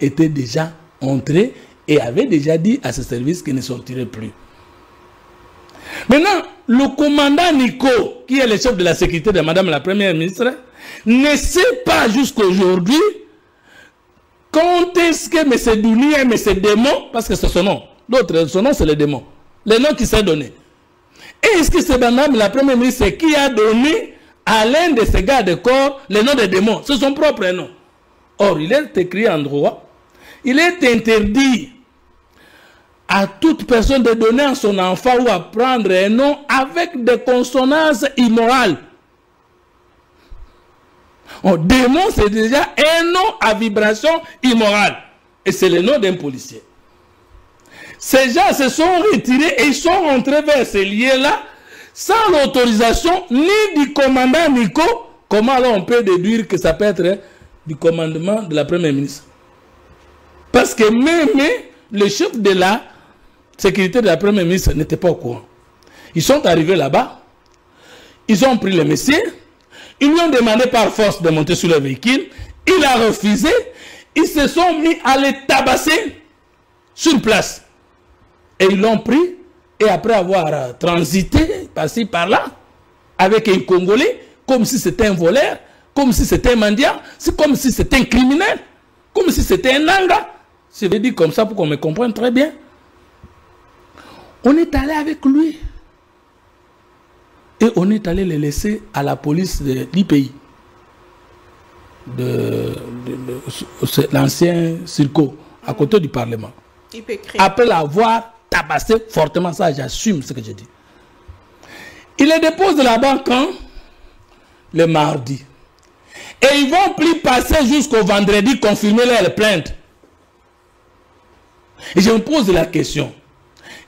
était déjà entré et avait déjà dit à ce service qu'il ne sortirait plus. Maintenant, le commandant Nico, qui est le chef de la sécurité de Madame la Première ministre, ne sait pas jusqu'à aujourd'hui quand est-ce que M. Douni et M. Démon, parce que c'est son nom, l'autre, son nom c'est le démon, le nom qui s'est donné. Et est-ce que c'est Madame la Première ministre qui a donné à l'un de ces gardes de corps le nom de démon? C'est son propre nom. Or, il est écrit en droit, il est interdit à toute personne de donner à son enfant ou à prendre un nom avec des consonances immorales. Démon, c'est déjà un nom à vibration immorale. Et c'est le nom d'un policier. Ces gens se sont retirés et ils sont rentrés vers ces lieux-là sans l'autorisation ni du commandant Nico. Comment alors on peut déduire que ça peut être du commandement de la Première ministre? Parce que même le chef de la sécurité de la Première ministre n'était pas au courant. Ils sont arrivés là-bas, ils ont pris le monsieur, ils lui ont demandé par force de monter sur le véhicule, il a refusé, ils se sont mis à les tabasser sur place. Et ils l'ont pris, et après avoir transité par-ci, par-là, avec un Congolais, comme si c'était un voleur, comme si c'était un mendiant, c'est comme si c'était un criminel, comme si c'était un nanga. Je vais dire comme ça pour qu'on me comprenne très bien. On est allé avec lui. Et on est allé le laisser à la police du pays. De l'ancien Circo, à côté du Parlement. Après l'avoir tabassé fortement, ça j'assume ce que j'ai dit. Il les dépose de là-bas quand? Le mardi. Et ils vont plus passer jusqu'au vendredi confirmer leur plainte. Et je me pose la question.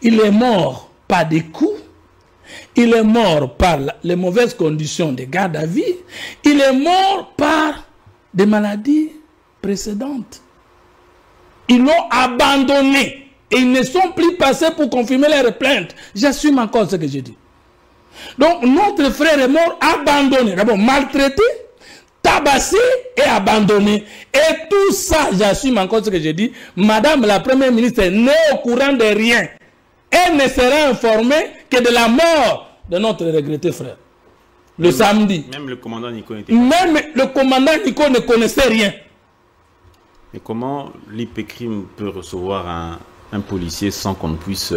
Il est mort par des coups. Il est mort par les mauvaises conditions de garde à vie. Il est mort par des maladies précédentes. Ils l'ont abandonné. Et ils ne sont plus passés pour confirmer leurs plaintes. J'assume encore ce que j'ai dit. Donc notre frère est mort abandonné. D'abord maltraité, tabassé et abandonné. Et tout ça, j'assume encore ce que j'ai dit. Madame la Première ministre n'est au courant de rien. Elle ne sera informée que de la mort de notre regretté frère. Le samedi. Même le commandant Nico n'était pas. Même le commandant Nico ne connaissait rien. Mais comment l'IPCRIM peut recevoir un policier sans qu'on puisse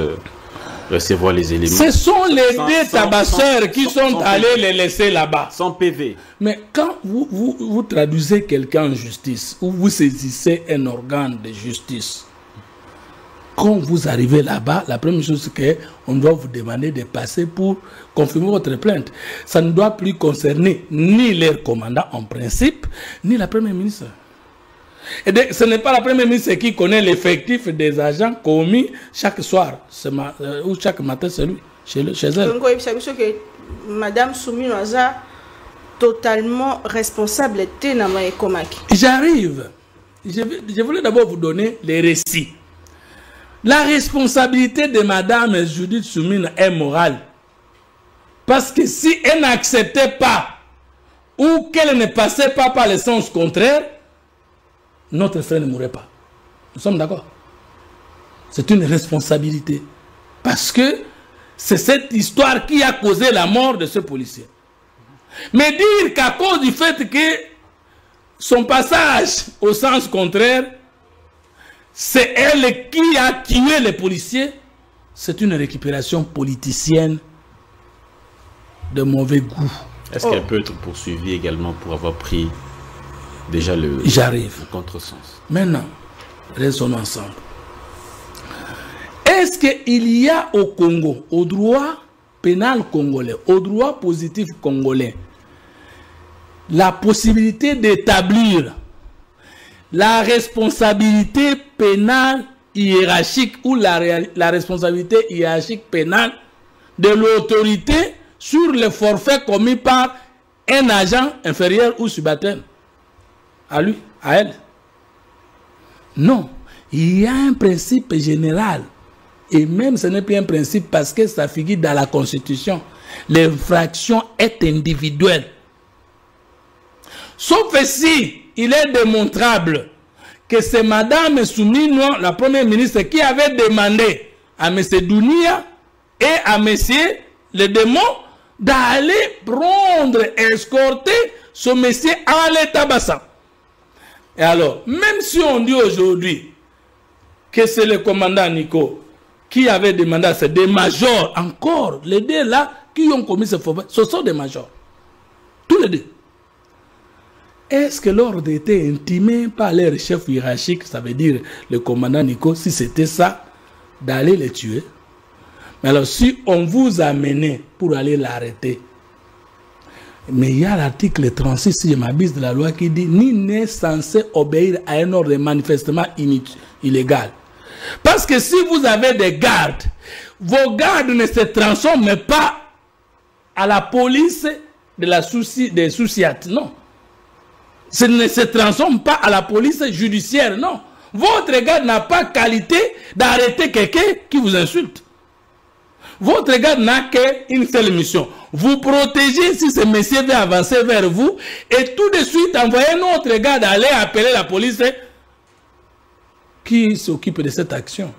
recevoir les éléments? Ce sont les deux tabasseurs qui sont allés les laisser là-bas. Sans PV. Mais quand vous traduisez quelqu'un en justice, ou vous saisissez un organe de justice, quand vous arrivez là-bas, la première chose c'est qu'on doit vous demander de passer pour confirmer votre plainte. Ça ne doit plus concerner ni leur commandant en principe, ni la Première ministre. Et donc, ce n'est pas la Première ministre qui connaît l'effectif des agents commis chaque soir ou chaque matin chez elle. Donc, que Madame Soumino Aza totalement responsable de Namae Komaki. J'arrive. Je voulais d'abord vous donner les récits. La responsabilité de Madame Judith Soumino est morale. Parce que si elle n'acceptait pas ou qu'elle ne passait pas par le sens contraire, notre frère ne mourrait pas. Nous sommes d'accord? C'est une responsabilité. Parce que c'est cette histoire qui a causé la mort de ce policier. Mais dire qu'à cause du fait que son passage au sens contraire, c'est elle qui a tué les policiers, c'est une récupération politicienne de mauvais goût. Est-ce qu'elle peut être poursuivie également pour avoir pris déjà le contresens? Maintenant, raisonnons ensemble. Est-ce qu'il y a au Congo, au droit pénal congolais, au droit positif congolais, la possibilité d'établir la responsabilité pénale hiérarchique ou la responsabilité hiérarchique pénale de l'autorité sur le forfait commis par un agent inférieur ou subalterne à lui, à elle? Non, il y a un principe général. Et même ce n'est plus un principe parce que ça figure dans la Constitution. L'infraction est individuelle. Sauf si il est démontrable que c'est Madame Soumino, la première ministre, qui avait demandé à M. Dounia et à M. Le Démon d'aller prendre, escorter ce monsieur à l'état bassin. Et alors, même si on dit aujourd'hui que c'est le commandant Nico qui avait demandé à ces des majors, encore, les deux là, qui ont commis ce faux, ce sont des majors. Tous les deux. Est-ce que l'ordre était intimé par leur chef hiérarchique, ça veut dire le commandant Nico, si c'était ça, d'aller les tuer? Mais alors, si on vous a mené pour aller l'arrêter, mais il y a l'article 36, si je m'abuse, de la loi qui dit ni n'est censé obéir à un ordre manifestement illégal. Parce que si vous avez des gardes, vos gardes ne se transforment pas à la police de la des Souciat, non. Ce ne se transforme pas à la police judiciaire, non. Votre garde n'a pas qualité d'arrêter quelqu'un qui vous insulte. Votre garde n'a qu'une seule mission. Vous protéger si ce monsieur veut avancer vers vous et tout de suite envoyer notre garde aller appeler la police qui s'occupe de cette action.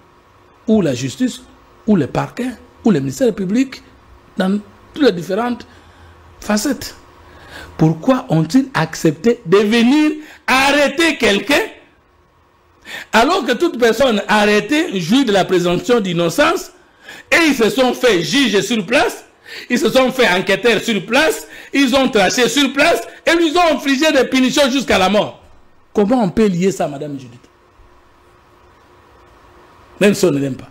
Ou la justice, ou le parquet, ou le ministère public, dans toutes les différentes facettes. Pourquoi ont-ils accepté de venir arrêter quelqu'un alors que toute personne arrêtée jouit de la présomption d'innocence? Et ils se sont fait juger sur place, ils se sont fait enquêteurs sur place, ils ont traché sur place et ils ont infligé des punitions jusqu'à la mort. Comment on peut lier ça, Madame Judith? Même si on ne l'aime pas.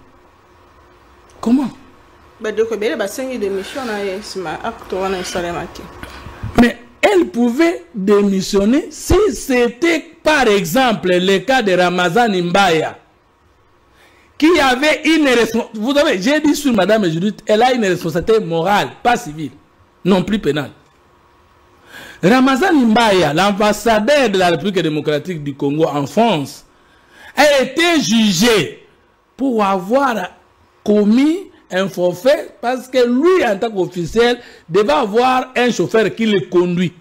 Comment? Mais elle pouvait démissionner si c'était par exemple le cas de Ramazan Mbaya, qui avait une responsabilité. Vous savez, j'ai dit sur Madame Judith, elle a une responsabilité morale, pas civile, non plus pénale. Ramazan Mbaya, l'ambassadeur de la République démocratique du Congo en France, a été jugé pour avoir commis un forfait parce que lui, en tant qu'officiel, devait avoir un chauffeur qui le conduit.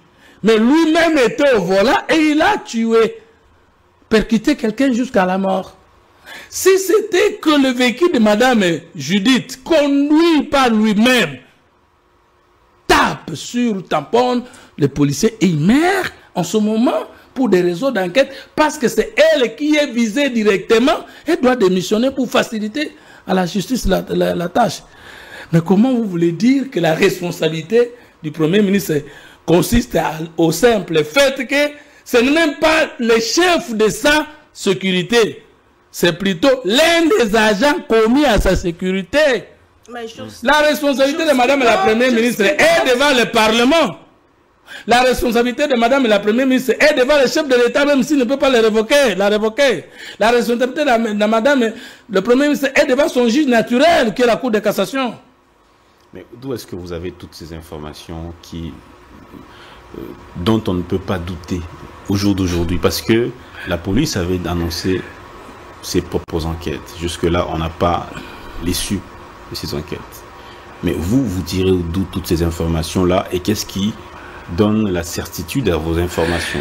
Mais lui-même était au volant et il a tué, percuté quelqu'un jusqu'à la mort. Si c'était que le véhicule de Madame Judith, conduit par lui-même, tape sur, tamponne le policier et il meurt en ce moment pour des raisons d'enquête, parce que c'est elle qui est visée directement, elle doit démissionner pour faciliter à la justice la tâche. Mais comment vous voulez dire que la responsabilité du Premier ministre consiste au simple fait que ce n'est même pas le chef de sa sécurité, c'est plutôt l'un des agents commis à sa sécurité. La responsabilité de Madame la Première ministre est devant le Parlement. La responsabilité de Madame la Première ministre est devant le chef de l'État, même s'il ne peut pas la révoquer. La responsabilité de Madame le Premier ministre est devant son juge naturel, qui est la Cour de cassation. Mais d'où est-ce que vous avez toutes ces informations dont on ne peut pas douter au jour d'aujourd'hui? Parce que la police avait annoncé ses propres enquêtes. Jusque-là, on n'a pas l'issue de ces enquêtes. Mais vous tirez d'où toutes ces informations-là et qu'est-ce qui donne la certitude à vos informations?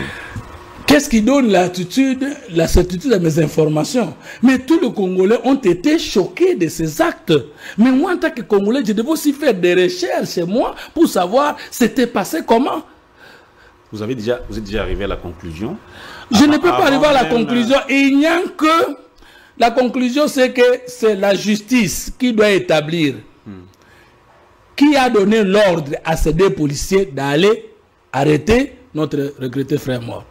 Qu'est-ce qui donne la certitude à mes informations? Mais tous les Congolais ont été choqués de ces actes. Mais moi, en tant que Congolais, je devais aussi faire des recherches chez moi pour savoir c'était passé comment. Vous êtes déjà arrivé à la conclusion? Je ne peux pas arriver à la conclusion. Il n'y a que... La conclusion, c'est que c'est la justice qui doit établir qui a donné l'ordre à ces deux policiers d'aller arrêter notre regretté frère mort.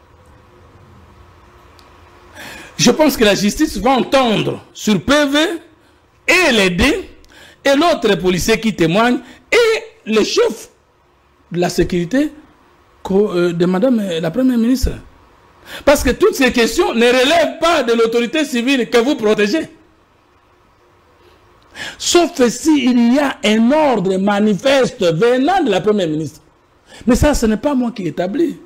Je pense que la justice va entendre sur PV et l'aider, et l'autre policier qui témoigne, et le chef de la sécurité de Madame la Première ministre. Parce que toutes ces questions ne relèvent pas de l'autorité civile que vous protégez. Sauf s'il y a un ordre manifeste venant de la Première ministre. Mais ça, ce n'est pas moi qui établis.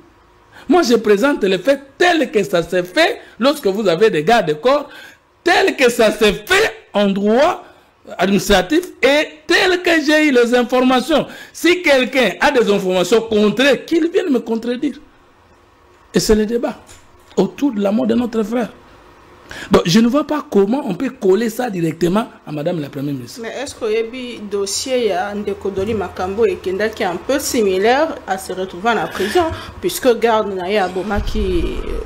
Moi, je présente le fait tel que ça s'est fait lorsque vous avez des gardes de corps, tel que ça s'est fait en droit administratif et tel que j'ai eu les informations. Si quelqu'un a des informations contraires, qu'il vienne me contredire. Et c'est le débat autour de la mort de notre frère. Donc, je ne vois pas comment on peut coller ça directement à Madame la Première ministre. Mais est-ce que le dossier Ndeko Doli Makambo et Kenda qui est un peu similaire à se retrouver en prison, puisque garde Naya Aboma qui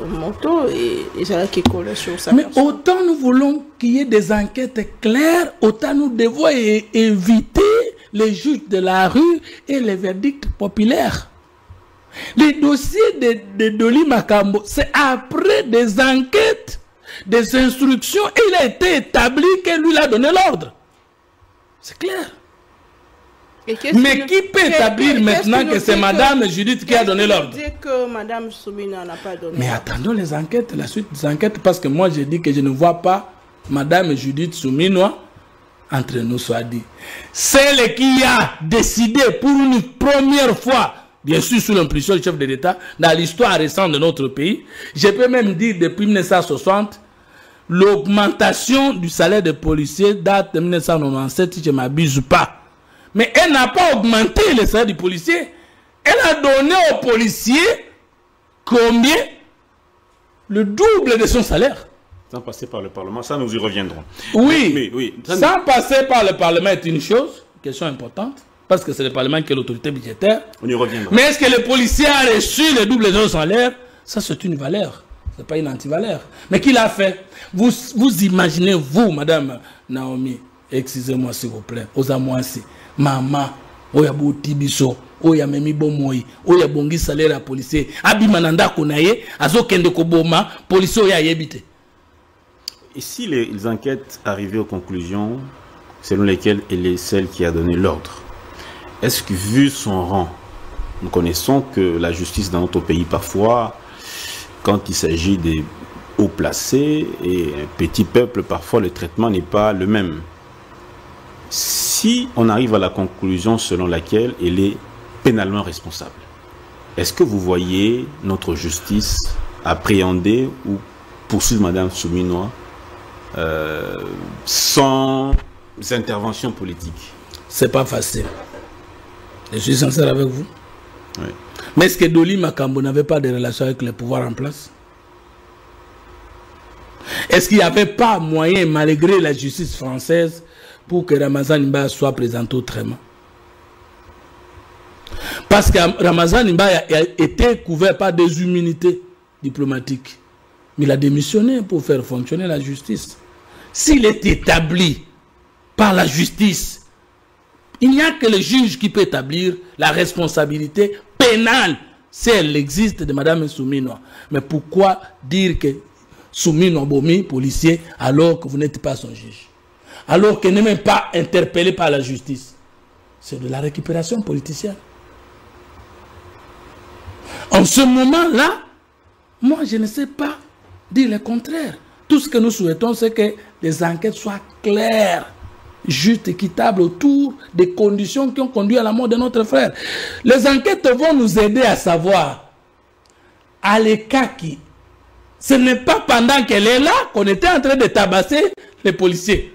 moto et Isala qui colle sur sa Mais autant nous voulons qu'il y ait des enquêtes claires, autant nous devons éviter les juges de la rue et les verdicts populaires. Les dossiers de Doli Makambo, c'est après des enquêtes, des instructions, et il a été établi que lui a donné l'ordre. C'est clair. Mais qui peut établir maintenant que c'est Madame Judith qui a donné l'ordre? Que Madame Souminois n'a pas donné. Mais attendons les enquêtes, la suite des enquêtes, parce que moi j'ai dit que je ne vois pas Madame Judith Souminois, entre nous soit dit. Celle qui a décidé pour une première fois, bien sûr sous l'impulsion du chef de l'État, dans l'histoire récente de notre pays, je peux même dire depuis 1960, l'augmentation du salaire des policiers date de 1997, si je ne m'abuse pas. Mais elle n'a pas augmenté le salaire du policier. Elle a donné aux policiers combien? Le double de son salaire. Sans passer par le Parlement, ça nous y reviendrons. Oui, mais oui, sans passer par le Parlement est une chose, question importante, parce que c'est le Parlement qui est l'autorité budgétaire. On y reviendra. Mais est-ce que le policier a reçu le double de son salaire? Ça, c'est une valeur. Ce n'est pas une antivaleur. Mais qui l'a fait? Vous imaginez, vous, Madame Naomi, excusez-moi s'il vous plaît, aux amoisi, maman, oya boti biso, oya memi bomoi, oya bongi salaire à policier, abi mananda konaye, azo kende koboma, policier oya yebite. Et si les enquêtes arrivaient aux conclusions selon lesquelles elle est celle qui a donné l'ordre, est-ce que vu son rang, nous connaissons que la justice dans notre pays parfois, quand il s'agit des hauts placés et un petit peuple, parfois le traitement n'est pas le même. Si on arrive à la conclusion selon laquelle elle est pénalement responsable, est-ce que vous voyez notre justice appréhender ou poursuivre Madame Souminois sans intervention politique? C'est pas facile. Je suis sincère avec vous. Oui. Mais est-ce que Doli Makambo n'avait pas de relation avec le pouvoir en place? Est-ce qu'il n'y avait pas moyen, malgré la justice française, pour que Ramazan Nimba soit présenté autrement? Parce que Ramazan Nimba a été couvert par des immunités diplomatiques. Mais il a démissionné pour faire fonctionner la justice. S'il est établi par la justice, il n'y a que le juge qui peut établir la responsabilité pénale, si elle existe, de Madame Souminois. Mais pourquoi dire que Souminois Bomi, policier, alors que vous n'êtes pas son juge? Alors qu'elle n'est même pas interpellée par la justice? C'est de la récupération politicienne. En ce moment-là, moi je ne sais pas dire le contraire. Tout ce que nous souhaitons, c'est que les enquêtes soient claires, justes, équitables autour des conditions qui ont conduit à la mort de notre frère. Les enquêtes vont nous aider à savoir, à l'écart qui, ce n'est pas pendant qu'elle est là qu'on était en train de tabasser les policiers.